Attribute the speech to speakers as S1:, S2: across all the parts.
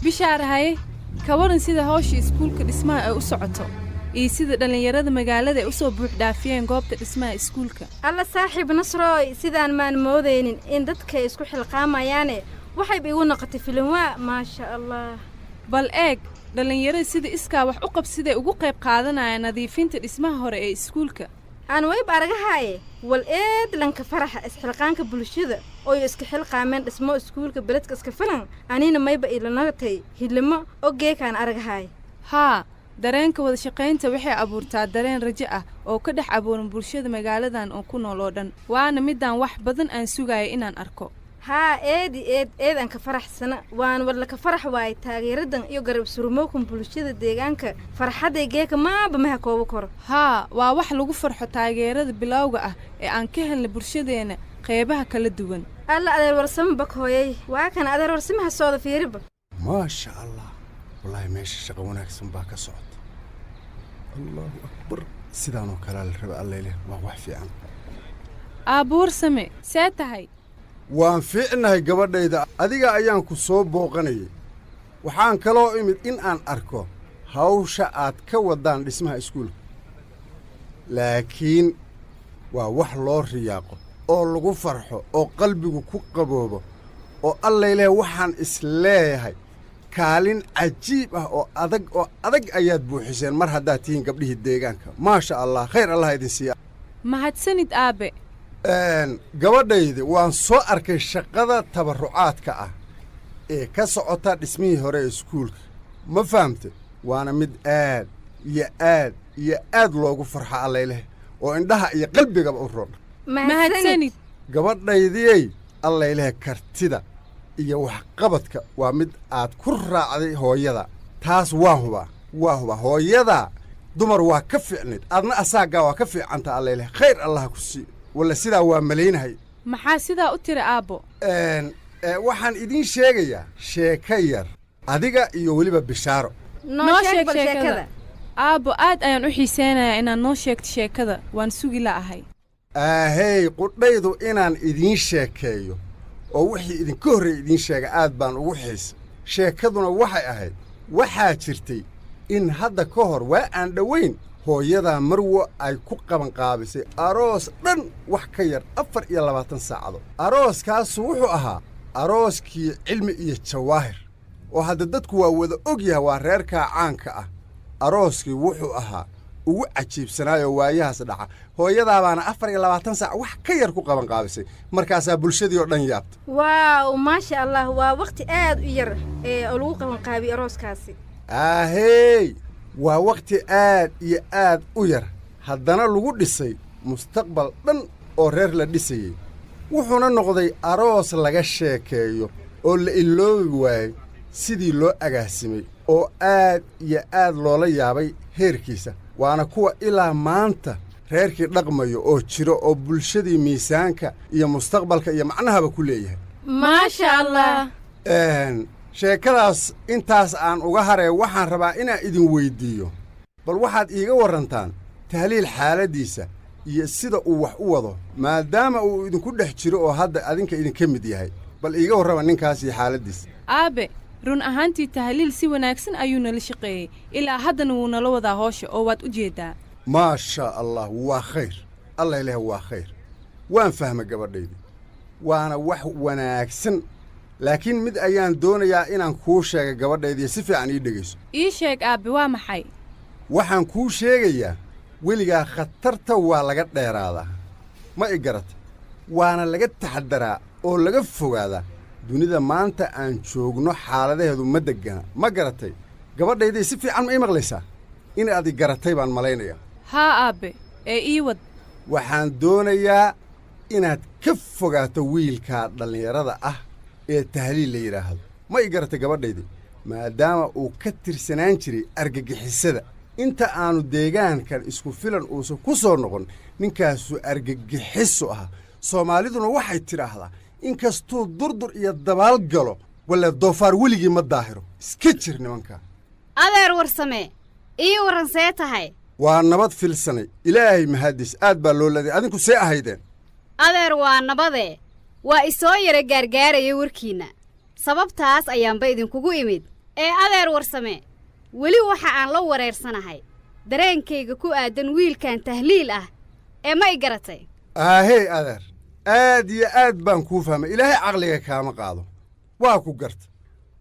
S1: bishaar haye ka waran sida hawsha iskuulka dhismaha ay u socoto iyo sida dhalinyarada magaalada ay u soo buux dhaafiyeen goobta dhismaha iskuulka
S2: alla saaxiib nasrooy sidaan maan moodaynin in dadka isku xilqaamayaane waxay igu noqotay filimwa maasha allah
S1: bal eeg dhalinyarada sida iskaa wax u qabsiday ugu qayb qaadanaya nadiifinta dhismaha hore ee iskuulka
S2: aan way baragahay wal eed lanka faraxa isxilqaanka bulshada oo iska xilqaameen dhismo iskuulka beledka iska filan anina mayba ilanagatay hilimo ogeekan aragahay
S1: haa dareenka wada shaqaynta waxay abuurtaa dareen rajo ah oo ka dhex abuuran bulshada magaaladan oo ku nool oo dhan waana midaan wax badan aan sugayo inaan arko
S2: haa eed aan ka faraxsana waan wala ka farax waay taageeradan iyo garab surmookan bulshada deegaanka farxaday geeka maaba ma koobo karo
S1: haa waa wax lagu farxo taageerada bilowga ah ee aan ka helnay bulshadeena qeybaha kala duwan
S2: alla adeer warsamo bakhooyay waa kan adeer warsamaha sooda fiiriba
S3: maasha allah wallahi meesha shaqo wanaagsan baa ka socota allahu akbar sidaanoo kale la raba alleyle waa wax fiican
S1: aabuur same see tahay
S3: waan fiicnahay gabadhayda adiga ayaan ku soo booqanayay waxaan kaloo imid in aan arko hawsha aad ka waddaan dhismaha iskuulka laakiin waa wax loo riyaaqo oo lagu farxo oo qalbigu ku qaboobo oo allayleh waxaan isleeyahay kaalin cajiib ah oo adag ayaad buuxiseen mar haddaad tihiin gabdhihii deegaanka maasha allah khayr allah idin siiya
S1: mahadsanid aabe
S3: gabadhaydi waan soo arkay shaqada tabarrucaadka ah ee ka socota dhismihii hore ee iskuulka ma fahamte waana mid aad iyo aad loogu farxo allayleh oo indhaha iyo qalbigaba u roon
S1: mahadsanid
S3: gabadhaydiyey allayleh kartida iyo waxqabadka waa mid aad ku raacday hooyada taas waan hubaa hooyada dumar waa ka fiicnayd aadna asaaggaa waa ka fiicanta allayleh khayr allah ku sii walla sidaa waa malaynahay
S1: maxaa sidaa u tiri aabbo
S3: waxaan idiin sheegayaa sheeko yar adiga iyo weliba bishaaro
S1: noo sheeg sheekada aabbo aad ayaan u xiiseynayaa inaad noo sheegto sheekada waan sugi la'ahay
S3: aahey qudhaydu inaan idiin sheekeeyo oo wixii idinka horreey idiin sheega aad baan ugu xiisa sheekaduna waxay ahayd waxaa jirtay in hadda ka hor waa aan dhowayn hooyadaa marwo ay ku qabanqaabisay aroos dhan wax ka yar 24 saacado arooskaasu wuxuu ahaa arooskii cilmi iyo jawaahir oo hadda dadku waa wada og yahay waa reerkaa caanka ah arooskii wuxuu ahaa ugu cajiibsanaayoo waayahaas dhaca hooyadaa baana 24 saac wax ka yar ku qabanqaabisay markaasaa bulshadii oo dhan yaabta
S2: waaw maasha allah waa waqti aad u yar oo lagu qabanqaabiy arooskaasi
S3: aahey waa waqti aad iyo aad u yar haddana lagu dhisay mustaqbal dhan oo reer la dhisayey wuxuuna noqday aroos laga sheekeeyo oo la iloobi waayey sidii loo agaasimay oo aad iyo aad loola yaabay heerkiisa waana kuwa ilaa maanta reerkii dhaqmayo oo jiro oo bulshadii miisaanka iyo mustaqbalka iyo macnahaba ku leeyahay
S1: maasha allah
S3: sheekadaas intaas aan uga haree waxaan rabaa inaan idin weyddiiyo bal waxaad iiga warrantaan tahliil xaaladdiisa iyo sida uu wax u wado maadaama uu idinku dhex jiro oo hadda adinka idinka mid yahay bal iiga warrama ninkaas iyo xaaladdiisa
S1: aabe run ahaantii tahliil si wanaagsan ayuu nala shaqeeyey ilaa haddana wuu nala wadaa hoosha oo waad u jeeddaa
S3: maasha allah waa khayr allah ilaah waa khayr waan fahmay gabadhaydii waana wax wanaagsan laakiin mid ayaan doonayaa inaan kuu sheega gabadhaydii si fiican ii dhegayso
S1: ii sheeg aabbe waa maxay
S3: waxaan kuu sheegayaa weligaa khatarta waa laga dheeraadaa ma i garata waana laga taxadaraa oo laga fogaadaa dunida maanta aan joogno xaaladaheedu ma deggana ma garatay gabadhaydii si fiican ma ii maqlaysaa inaad i garatay baan malaynayaa
S1: haa aabbe ee ii wad
S3: waxaan doonayaa inaad ka fogaato wiilkaa dhallinyarada ah ee tahliil la yidhaahdo ma i garatay gabadhaydii maadaama uu ka tirsanaan jiray argagixisada inta aannu deegaankan isku filan uusan ku soo noqon ninkaasu argagixisu ahaa soomaaliduna waxay tidhaahdaa in kastuu durdur iyo dabaal galo walle doofaar weligii ma daahiro iska jir nimankaa
S4: adeer warsamee ii warran see tahay
S3: waa nabad filsanay ilaahay mahadis aad baa loo leeday adinku see ahaydeen
S4: adeer waa nabadee waa isoo yara gaargaaraya warkiinna sababtaas ayaanba idinkugu imid ee adeer warsame weli waxa aan la wareersanahay dareenkayga ku aadan wiilkan tahliil ah ee ma i garatay
S3: aahey adeer aad iyo aad baan kuu fahmay ilaahay caqliga kaama qaado waa ku garta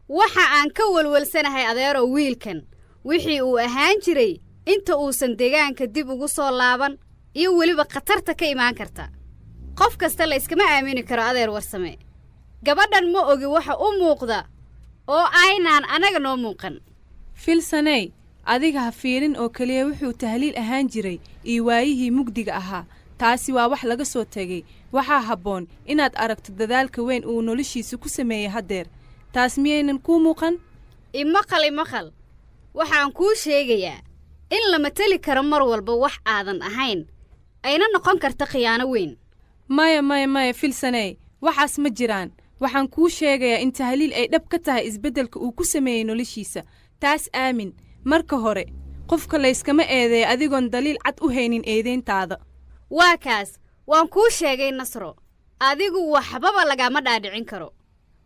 S4: waxa aan ka walwalsanahay adeeroo wiilkan wixii uu ahaan jiray inta uusan deegaanka dib ugu soo laaban iyo weliba khatarta ka imaan karta qof kasta la iskama aamini karo adeer warsame gabadhan ma ogi waxa u muuqda oo aynaan anaga noo muuqan
S1: filsaney adiga ha fiirin oo keliya wuxuu tahliil ahaan jiray iyo waayihii mugdiga ahaa taasi waa wax laga soo tegey waxaa habboon inaad aragto dadaalka weyn uu noloshiisa ku sameeyey haddeer taas miyaynan kuu muuqan
S4: imaqal waxaan kuu sheegayaa in la mateli karo mar walba wax aadan ahayn ayna noqon karta khiyaano weyn
S1: maya filsaney waxaas ma jiraan waxaan kuu sheegayaa in tahliil ay dhab ka tahay isbeddelka uu ku sameeyey noloshiisa taas aamin marka hore qofka layskama eedeeya adigoon daliil cad u haynin eedayntaada
S4: waa kaas waan kuu sheegay nasro adigu waxbaba lagama dhaadhicin karo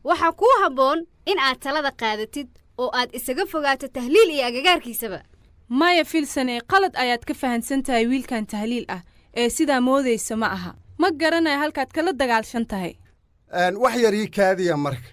S4: waxaa kuu habboon in aad talada qaadatid oo aad isaga fogaato tahliil iyo agagaarkiisaba
S1: maya filsaney qalad ayaad ka fahansan tahay wiilkan tahliil ah ee sidaa moodaysa ma aha ma garanaya halkaad kala dagaalshan tahay
S3: wax yar ii kaadiya marka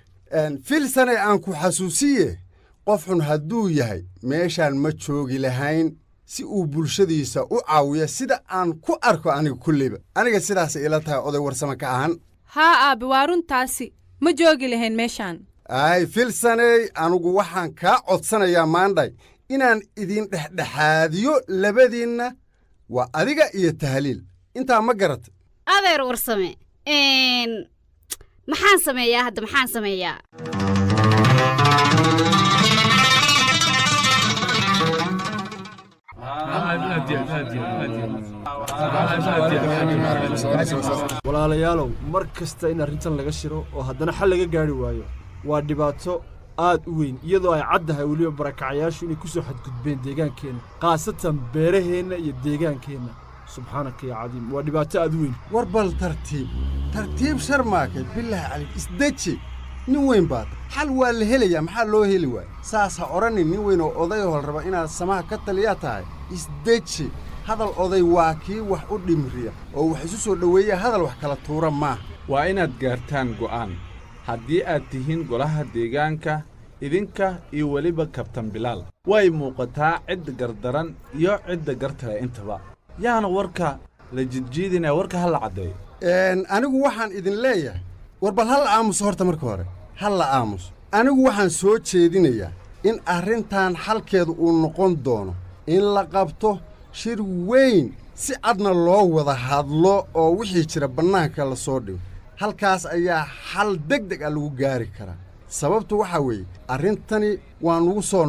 S3: filsaney aan ku xasuusiye qof xun hadduu yahay meeshaan ma joogi lahayn si uu bulshadiisa u caawiya sida aan ku arko aniga kulleyba aniga sidaas ila tahay oday warsame ka ahan
S1: haa aabe waa runtaasi ma joogi lahayn meeshaan
S3: ay filsaney anugu waxaan kaa codsanayaa maandhay inaan idin dhexdhexaadiyo labadiinna waa adiga iyo tahliil intaa ma garata
S4: adeer warsame maxaan sameeyaa
S5: walaalayaalow mar kasta in arrintan laga shiro oo haddana xal laga gaari waayo waa dhibaato aad u weyn iyadoo ay caddahay weliba barakacayaashu inay ku soo xadgudbeen deegaankeenna khaasatan beeraheenna iyo deegaankeenna subxaanaka ya cadiim waa dhibaato aad u weyn
S3: war bal tartiib sharmaakay bilaahi calayk isdeji nin weyn baad xal waa la helayaa maxaa loo heli waaya saas ha odhanin nin weyn oo odayoo raba inaad samaha ka taliyaa tahay isdeji hadal oday waa kii wax u dhimriya oo wax isu soo dhoweeya hadal wax kala tuura maaha
S6: waa inaad gaartaan go'aan haddii aad tihiin golaha deegaanka idinka iyo weliba kabtan bilaal way muuqataa cidda gardaran iyo cidda gartale intaba yaana warka la jidjiidinaya warka ha la caddeeyo
S3: anigu waxaan idin leeyahay war bal ha la aamuso horta marka hore ha la aamuso anigu waxaan soo jeedinayaa in arrintan xalkeedu uu noqon doono in la qabto shir weyn si cadna loo wada hadlo oo wixii jira bannaanka la soo dhigo halkaas ayaa xal degdeg ah lagu gaari karaa sababtu waxaa weeye arrintani waa nugu soo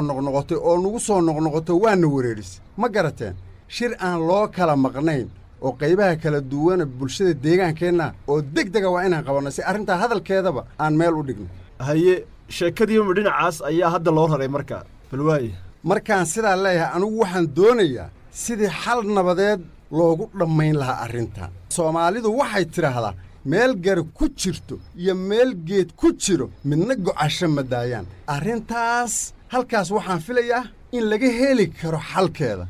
S3: noqnoqotay waana wereerisay ma garateen shir aan loo kala maqnayn oo qaybaha kala duwana bulshada deegaankeenna oo degdega waa inaan qabanno si arrintaa hadalkeedaba aan meel u dhigno
S5: haye sheekadiiba dhinacaas ayaa hadda loo raray markaa bal waaye
S3: markaan sidaa leeyahay anugu waxaan doonayaa sidii xal nabadeed loogu dhammayn lahaa arrintan soomaalidu waxay tidhaahdaa meel gari ku jirto iyo meel geed ku jiro midna gocasho ma daayaan arrintaas halkaas waxaan filayaa in laga heli karo xalkeeda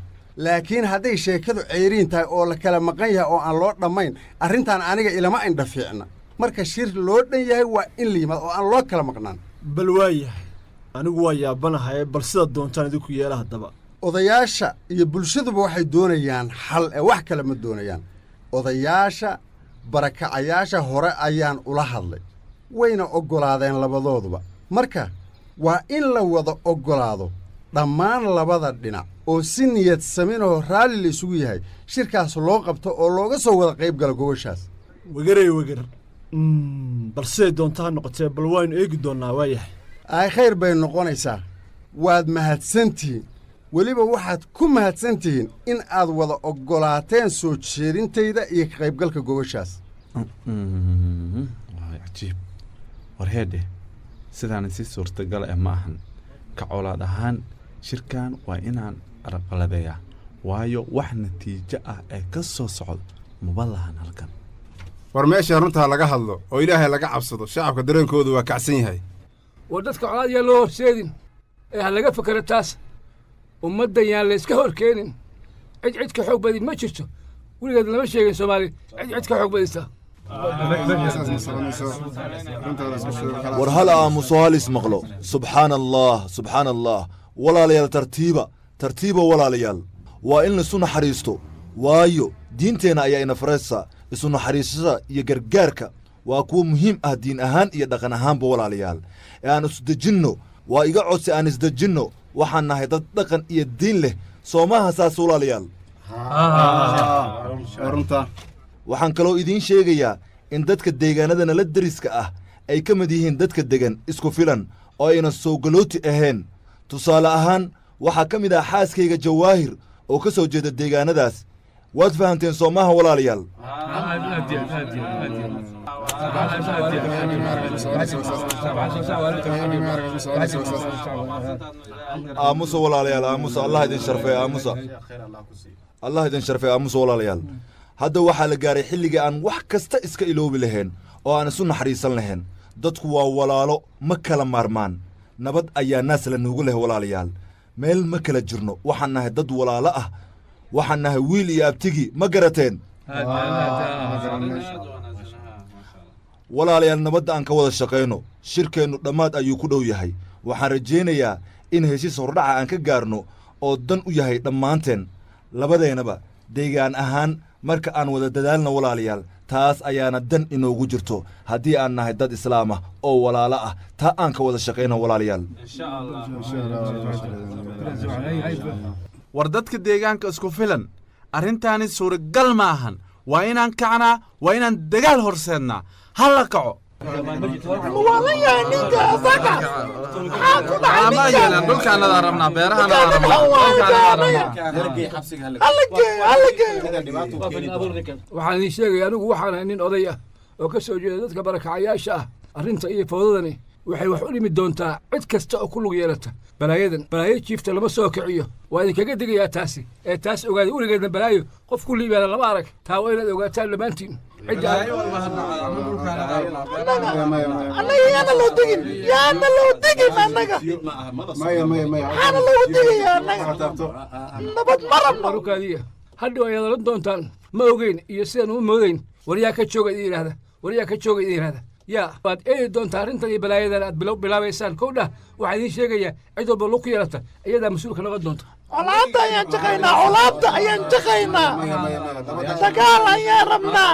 S3: laakiin hadday sheekadu ceyriin tahay oo la kala maqan yahay oo aan loo dhammayn arrintan aniga ilama indha fiicna marka shir loo dhan yahay waa in la yimaado oo aan loo kala maqnaan
S5: bal waayahay anigu waa yaabanahay bal sida doontaan idinku yeela haddaba
S3: odayaasha iyo bulshaduba waxay doonayaan xal ee wax kale ma doonayaan odayaasha barakacayaasha hore ayaan ula hadlay wayna oggolaadeen labadooduba marka waa in la wada oggolaado dhammaan labada dhinac oo si niyad saminoo raalli la isugu yahay shirkaas loo qabto oo looga soo wada qayb gala gobashaas
S5: wegar bal siday doonta ha noqotee bal waaynu eegi doonnaa waayahay
S3: ay khayr bay noqonaysaa waad mahadsantihiin weliba waxaad ku mahadsan tihiin in aad wada oggolaateen soo jeedintayda iyo ka qaybgalka gobashaas
S6: cajiib warheedhe sidaana si suurtagal ah ma ahan ka colaad ahaan shirkan waa inaan arqaladeeyaa waayo wax natiijo ah ee ka soo socdo maba lahan halkan
S7: war meesha runtaa laga hadlo oo ilaahay laga cabsado shacabka dareenkoodu waa kacsan yahay ودتك عاد يلو سيدين هلقا فكرة تاس ومدى يان ليسك هوركينين عد كحوق بدي ما شفتو ولي قد لما شيء سومالي عد كحوق بديستا
S8: war hal aamuso hal ismaqlo subxaan allah walaalayaal tartiiba walaalayaal waa in laisu naxariisto waayo diinteenna ayaa ina faraysa isu naxariisashada iyo gargaarka waa kuwa muhiim ah diin ahaan iyo dhaqan ahaanba walaalayaal ee aan isdejinno waa iga codsi aan isdejinno waxaan nahay dad dhaqan iyo diin leh soo maaha saas walaalayaal waxaan kaloo idiin sheegayaa in dadka deegaanadana la deriska ah ay ka mid yihiin dadka degan isku filan oo ayna sowgalooti ahayn tusaale ahaan waxaa ka mid ah xaaskayga jawaahir oo ka soo jeeda deegaanadaas waad fahamteen soo maaha walaalayaal aamusa walaalayaal aamusa allah idin sharfee aamusa walaalayaal hadda waxaa la gaaray xilligii aan wax kasta iska iloobi lahayn oo aan isu naxariisan lahayn dadku waa walaalo ma kala maarmaan nabad ayaa naas la nuugu leh walaalayaal meel ma kala jirno waxaan nahay dad walaalo ah waxaan nahay wiil iyo abtigii ma garateen walaalayaal nabadda aan ka wada shaqayno shirkeennu dhammaad ayuu ku dhow yahay waxaan rajaynayaa in heshiis hordhaca aan ka gaarno oo dan u yahay dhammaanteen labadeennaba deegaan ahaan marka aan wada dadaalna walaalayaal taas ayaana dan inoogu jirto haddii aan nahay dad islaam ah oo walaalo ah taa aan ka wada shaqayno walaalayaal
S6: war dadka deegaanka isku filan arrintaani suuragal ma ahan waa inaan kacnaa waa inaan dagaal horseednaa ha la kaco
S7: waxaan idiin sheegaya anigu waxaan ahay nin oday ah oo ka soo jeeda dadka barakacayaasha ah arrinta iyo fowdadani waxay wax u dhimi doontaa cid kasta oo ku lug yeelata balaayo jiifta lama soo kiciyo waa idinkaga digayaa taasi ee taas ogaada weligeedna balaayo qof ku liibaana lama arag taa waa inaad ogaataan dhammaantiin hadhow ayaad oran doontaan ma ogeyn iyo sidaan uma moodayn waryaa ka jooga idin yidhaahda yaa waad eedi doontaa arrintan iyo balaayadan aad bilaabaysaan kow dhah waxaa idiin sheegayaa cid walba lug ku yeelata iyadaa mas-uulka noqon doonta
S9: colaadda ayaan jaqaynaa dagaal ayaan rabnaa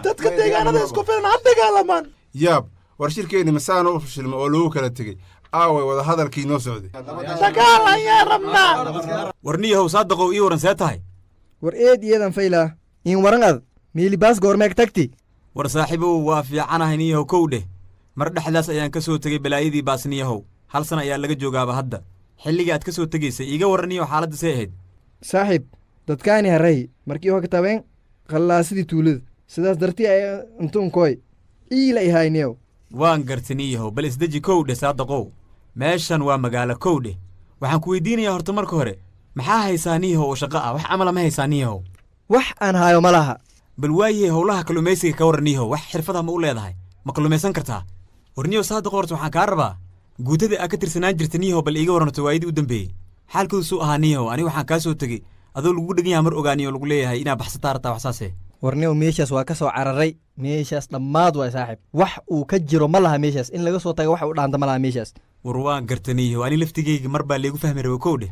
S9: dadka deegaanada isku filan ha dagaalamaan
S10: yaab war shirkeenni masaana u fashilma oo lagu kala tegey aaway wada hadalkii noo socday
S9: dagaal ayaan rabnaa
S11: warniyahow saadaqow ii waran see tahay
S12: war eed iyadan faylaa in waran ad miilibaas goormeeg tagti
S11: war saaxiibow waa fiicanahay niyahow kow dheh mar dhexdaas ayaan ka soo tegey balaayadii baasniyahow hal sana ayaa laga joogaaba hadda xilligii aad ka soo tegaysay iiga warraniyo xaaladda say ahayd
S12: saaxiib dadkaani harray markii hoo ka tabeen qallaasidii tuulada sidaas dartii ay intuunkooy iila ihayniyow
S11: waan gartaniyahow bal isdeji kow dheh saadaqow meeshan waa magaalo kow dheh waxaan ku weydiinayaa horta marka hore maxaa haysaa niyahow oo shaqo ah wax camala ma haysaa niyahow
S12: wax aan haayo ma laha
S11: bal waayihey howlaha kalluumaysiga ka warran niyahow wax xirfada ma u leedahay ma kalluumaysan kartaa warniyow saadaqo horta waxaan kaa rabaa guutada aa ka tirsanaan jirta niyahow bal iiga warranto waayadii u dambeeyey xaalkoodu suu ahaa niyahow aniga waxaan kaa soo tegey adoo lagu dhegan yaha mar ogaaniyo lagu leeyahay inaa baxsataa rabtaa wax saasee
S12: warniyow meeshaas waa ka soo cararay meeshaas dhammaad waay saaxiib wax uu ka jiro ma laha meeshaas in laga soo taga wax u dhaanta ma laha meeshaas
S11: war waan gartaniyahow ani laftigeyga mar baa laygu fahmi raba kow dheh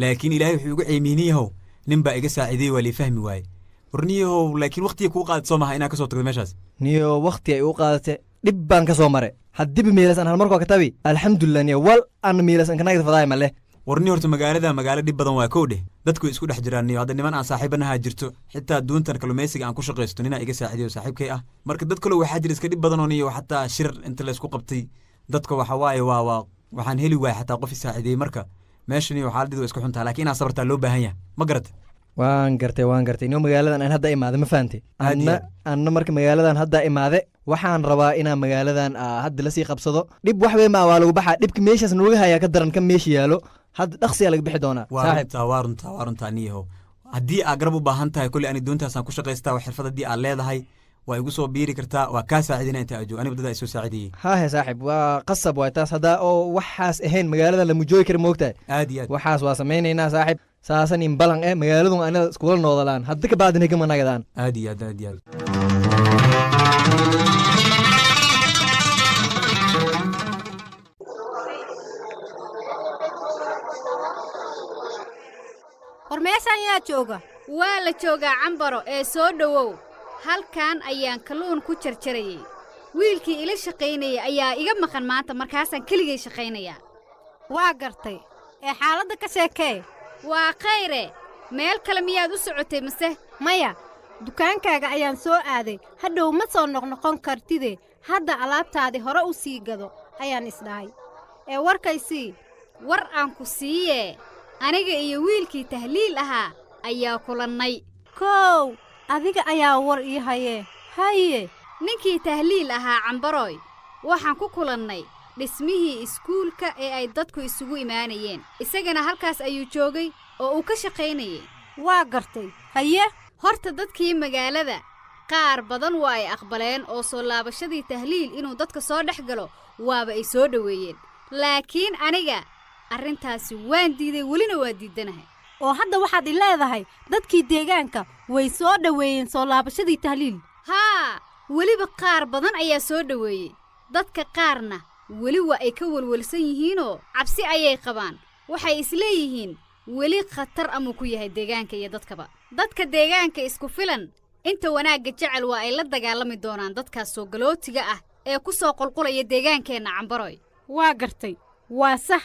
S11: laakiin ilaahay wuxuu igu ceymiyey niyahow nin baa iga saaciidey waa lay fahmi waaye war niyahow laakiin wakhtiga kuu qaadad soo maha inaa ka soo tagdo meeshaas
S12: niyahow wakhti ay u qaadate dhib baan ka soo mare haddiba miilas aan halmarkoo ka tabi alxamdulilah niyo wal aan miilas an kanagda fadaay male
S11: warni horta magaalada magaalo dhib badan waa kow dheh dadku way isku dhex jiraan niyo hadda niman aan saaxiibanahaa jirto xitaa duuntan kalluumaysiga aan ku shaqaysto ninaa iga saaciidayo saaxiibkay ah marka dad kaloo waxaa jira iska dhib badanoo niyo xataa shir inta laysku qabtay dadka waxa waaye waa waxaan heli waaya xataa qof i saaciideeyey marka meesha niyo xaaladdeedu waa isku xuntaa laakiin inaad sabartaa loo baahan yahay ma garata
S12: waan gartay inuu magaaladan aan hadda imaade ma fahantay anna marka magaaladan hadda imaade waxaan rabaa inaan magaaladan hadda lasii qabsado dhib wax weyn baa waa lagu baxaa dhibka meeshaas nooga hayaa ka daran kan meesha yaalo hadda dhaqsiyaa laga bixi doonaa
S11: waa runtaa niyahow haddii aad garab u baahan tahay kolley ani doontaasaan ku shaqaystaa wax xirfad haddii aad leedahay waa igu soo biiri kartaa waa kaa saacidina inta ajo aniga dad ay soo saacidiyay
S12: haahe saaxib waa qasab waay taas haddaa oo waxaas ahayn magaalada lama joogi kara moogtahay
S11: aad iyo aad
S12: waxaas waa samaynaynaa saaxib saasan in balan magaaladun anaga iskula noodalaan hadda ka bacdina kama nagadaan
S11: aad iyo aad aad iyo aad
S13: war meeshaan yaa jooga
S4: waa la joogaa cambaro ee soo dhowow halkan ayaan kalluun ku jarjarayay wiilkii ila shaqaynayay ayaa iga maqan maanta markaasaan keligay shaqaynayaa
S13: waa gartay ee xaaladda ka sheekee
S4: waa khayre meel kale miyaad u socotay mase
S13: maya dukaankaaga ayaan soo aaday hadhow ma soo noqnoqon kartide hadda alaabtaadii hore u sii gado ayaan isdhahay ee warkaysii
S4: war aan ku siiyee aniga iyo wiilkii tahliil ahaa ayaa kulannay
S13: koow adiga ayaa war ii hayee haye
S4: ninkii tahliil ahaa cambarooy waxaan ku kulannay dhismihii iskuulka ee ay dadku isugu imaanayeen isagana halkaas ayuu joogay oo uu ka shaqaynayay
S13: waa gartay haye
S4: horta dadkii magaalada qaar badan waa ay aqbaleen oo soo laabashadii tahliil inuu dadka soo dhex galo waaba ay soo dhoweeyeen laakiin aniga arrintaasi waan diiday welina waa diidanahay
S13: oo hadda waxaad i leedahay dadkii deegaanka way soo dhoweeyeen soo laabashadii tahliil
S4: haa weliba qaar badan ayaa soo dhoweeyey dadka qaarna weli waa ay ka welwelsan yihiinoo cabsi ayay qabaan waxay isleeyihiin weli khatar amuu ku yahay deegaanka iyo dadkaba dadka deegaanka isku filan inta wanaagga jecel waa ay la dagaalami doonaan dadkaas soo galootiga ah ee ku soo qulqulaya deegaankeenna cambaroy
S13: waa gartay waa sax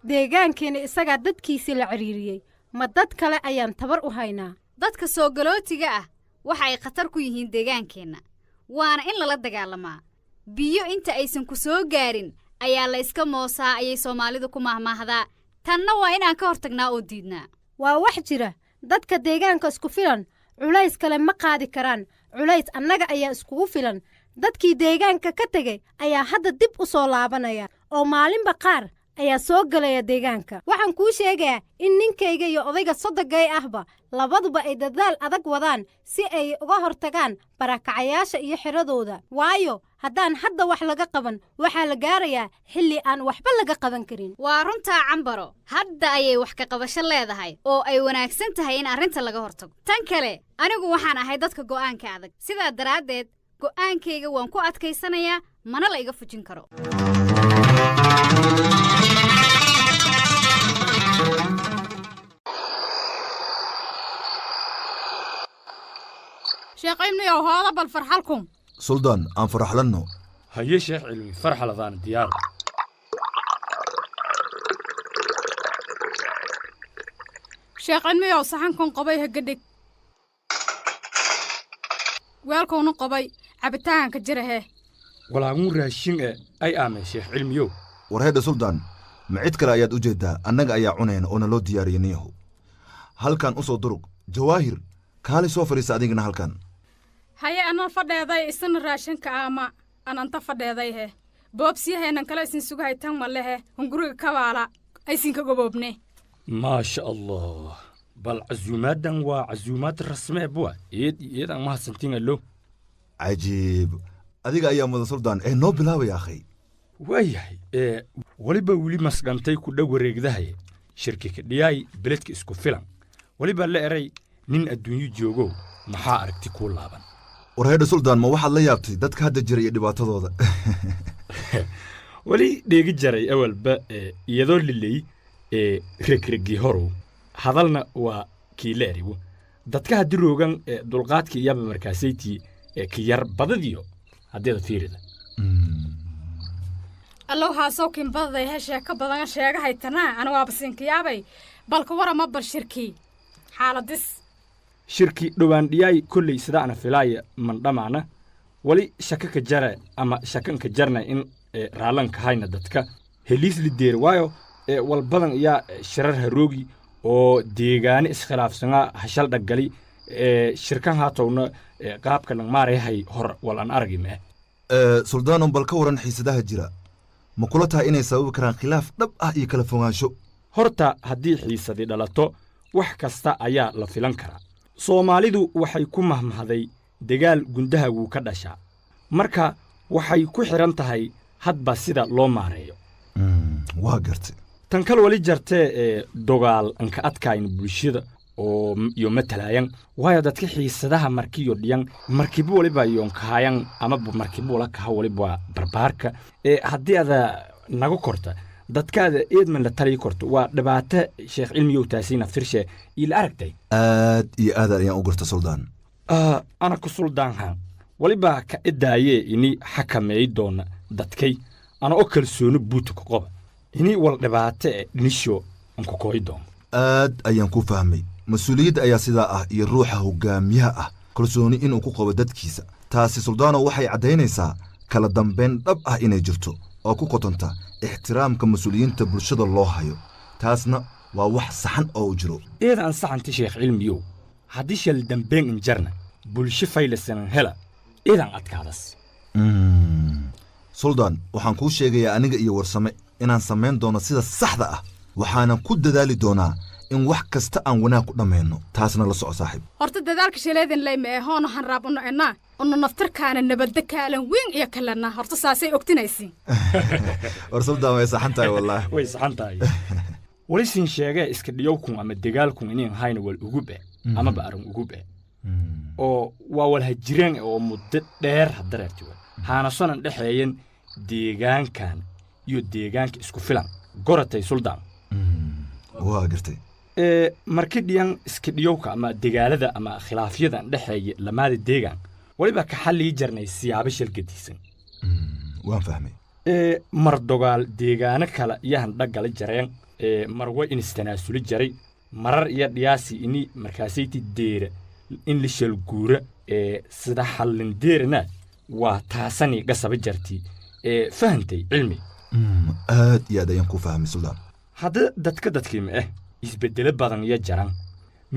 S13: deegaankeenna isagaa dadkiisii la cidhiiriyey ma dad kale ayaan tabar u haynaa
S4: dadka soo galootiga ah waxa ay khatar ku yihiin deegaankeenna waana in lala dagaalamaa biyo inta aysan ku soo gaarin ayaa la iska moosaa ayay soomaalidu ku mahmaahdaa tanna waa inaan ka hortagnaa oo diidnaa
S13: waa wax jira dadka deegaanka isku filan culays kale ma qaadi karaan culays annaga ayaa iskugu filan dadkii deegaanka ka tegey ayaa hadda dib u soo laabanaya oo maalinba qaar ayaa soo galaya deegaanka waxaan kuu sheegayaa in ninkayga iyo odayga sodogay ahba labaduba ay dadaal adag wadaan si ay uga hortagaan barakacayaasha iyo xiradooda waayo haddaan hadda wax laga qaban waxaa la gaarayaa xilli aan waxba laga qaban karin
S4: waa runtaa cambaro hadda ayay wax ka qabasho leedahay oo ay wanaagsan tahay in arrinta laga hortago tan kale anigu waxaan ahay dadka go'aanka adag sidaa daraaddeed go'aankayga waan ku adkaysanayaa mana la iga fujin karo
S14: sheekh cilmiyow hooda bal farxalkum
S8: suldaan aan faraxlanno
S15: haye sheekh cilmi farxaladaan diyaar
S14: sheekh cilmiyow saxankan qobay hagadhig weelkowna qobay cabitaanka jirahe
S15: walaagun raashin ay aamay sheekh cilmiyow
S8: war heedha suldaan ma cid kale ayaad u jeeddaa annaga ayaa cunayna oo naloo diyaariya niyahu halkan u soo durug jawaahir kaali soo fadhiisa adigana halkan
S14: haye anan fadheeday isana raashinka ama ananta fadheeday he boobsiyaheenan kale isin sugahay tan ma lehe hunguriga kabaala aysinka goboobne
S15: maasha allah bal casuumaadan waa casuumaad rasmee buwa iyadaan mahadsantiin allo
S8: cajiib adiga ayaa mudan suldaan ee noo bilaabaya akhay
S15: waayahay weliba weli masgantay ku dhow wareegdahaye shirki kadhiyaay beledka isku filan weliba la eray nin adduunyo joogow maxaa aragti kuu laaban
S8: war heedha suldaan ma waxaad la yaabtay dadka hadda jira iyo dhibaatadooda
S15: weli dheegi jaray awalba iyadoo liley regregi horow hadalna waa kii la eriwo dadka haddi roogan dulqaadka iyaba markaasaytii kiyar badadiyo haddeeda fiirida
S14: allow haasow kinbadaday he sheeko badan sheegahay tanaa ana waaba siinkayaabay balka warama bal shirkii xaaladis
S15: shirki dhowaandhiyaay kolley sidaana filaaya mandhamaana weli shakaka jara ama shakanka jarna in raallanka hayna dadka heliisli deer waayo walbadan iyaa shirar haroogi oo deegaane iskhilaafsanaa hashal dhaggali shirkan haatowna qaabka nagmaarayahay hor wal aan aragi mee
S8: suldaanon bal ka waran xiisadaha jira ma kula tahay inay sababi karaan khilaaf dhab ah iyo kala fogaansho
S15: horta haddii xiisadi dhalato wax kasta ayaa la filan karaa soomaalidu waxay ku mahmahday dagaal gundaha wuu ka dhashaa marka waxay ku xiran tahay hadba sida loo maareeyo
S8: waa gartay
S15: tan kale wali jartee dogaal anka adkayn bulshada oo iyo matalayan waayo dadka xiisadaha markiyo dhiyan markiiba waliba iyoon kahayan ama markiiba wala kaha waliba barbaarka haddii ada naga korta dadkaada eedman la taliyi korto waa dhibaato sheekh cilmiyow taasiina firshe ila aragtay
S8: aad iyo aad ayaan u garta suldaan
S15: ana ku suldaanhan waliba ka idaaye ini xakameey doona dadkay ana oo kalsooni buutu ku qoba ini wal dhibaato dhinisho anku kooy doon
S8: aad ayaan ku fahmay mas-uuliyadda ayaa sidaa ah iyo ruuxa hogaamiyaha ah kalsooni inuu ku qabo dadkiisa taasi suldaano waxay caddaynaysaa kala dambayn dhab ah inay jirto oo ku qotonta ixtiraamka mas-uuliyiinta bulshada loo hayo taasna waa wax saxan oo u jiro
S15: eedaan saxanti sheekh cilmiyow haddii shal dambayn injarna bulsho faylasanan hela eedaan adkaadas
S8: suldaan waxaan kuu sheegayaa aniga iyo warsame inaan samayn doono sida saxda ah waxaanan ku dadaali doonaa in wax kasta aan wanaag ku dhammayno taasna la soco saaxiib
S14: horta dadaalka shaleedan layma ahoona han raabano enaa una naftarkaana nabadda kaalan weyn iyo kalena horta saasay ogtinaysiin
S8: war suldaan way saxan tahay wallaahi
S15: way saxan tahay wali siin sheegee iska dhiyowkun ama dagaalkun inaan hayna wal ugube amaba aran ugube oo waa wal hajireen oo muddo dheer haddareerti haana sonan dhexeeyan deegaankan iyo deegaanka isku filan goratay suldaan
S8: waa gartay
S15: markii dhiyan iska dhiyowka ama dagaalada ama khilaafyadan dhexeeya lamaada deegaan waliba ka xallii jarnay siyaabo shalgadiisan
S8: waan fahmay
S15: mar dogaal deegaano kale iyahan dhaggala jareen marwa in istanaasuli jaray marar iyo dhiyaasi ini markaasayti deera in la shalguura sida xallin deerana waa taasani gasaba jarti fahantay cilmi
S8: aad iyo aad ayaan ku fahmay suldaan
S15: hadda dadkiima isbeddelo badan iyo jaran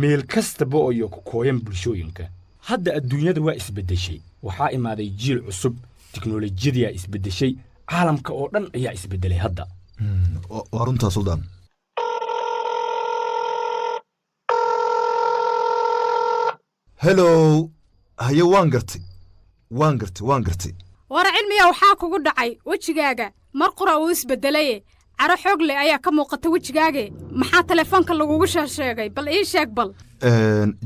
S15: meel kastaba oo iyo ku kooyan bulshooyinka hadda adduunyada waa isbeddeshay waxaa imaaday jiil cusub tiknolojiyadiyaa isbeddeshay caalamka oo dhan ayaa isbeddelay hadda
S8: waa runtaa suldaan helow haye waan gartay
S14: war cilmiya waxaa kugu dhacay wejigaaga mar qura uu isbeddelaye caro xoog leh ayaa ka muuqata wejigaage maxaa telefoonka lagugu sheegay bal ii sheeg bal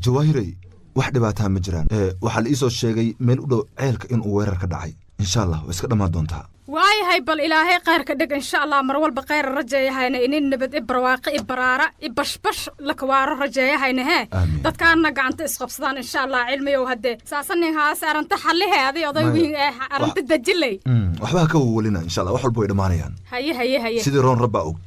S8: jawaahirey wax dhibaataa ma jiraan waxaa la ii soo sheegay meel u dhow ceelka inuu weerar ka dhacay insha allah waa iska dhammaan doontaa
S14: waayahay bal ilaahay khayrka dhig insha allah mar walba khayra rajeeyahayna inin nabad barwaaqo baraara bashbash la kawaaro rajeeyahayna hee dadkaana gacanta isqabsadaan insha allah cilmiyow haddee saasanin haas aranta xallihe aday oday wiin aranta dajilay
S8: waxbaa ka wawalina insha allah wax walba way dhammaanayaan
S14: haye
S8: sidii roon rabbaa og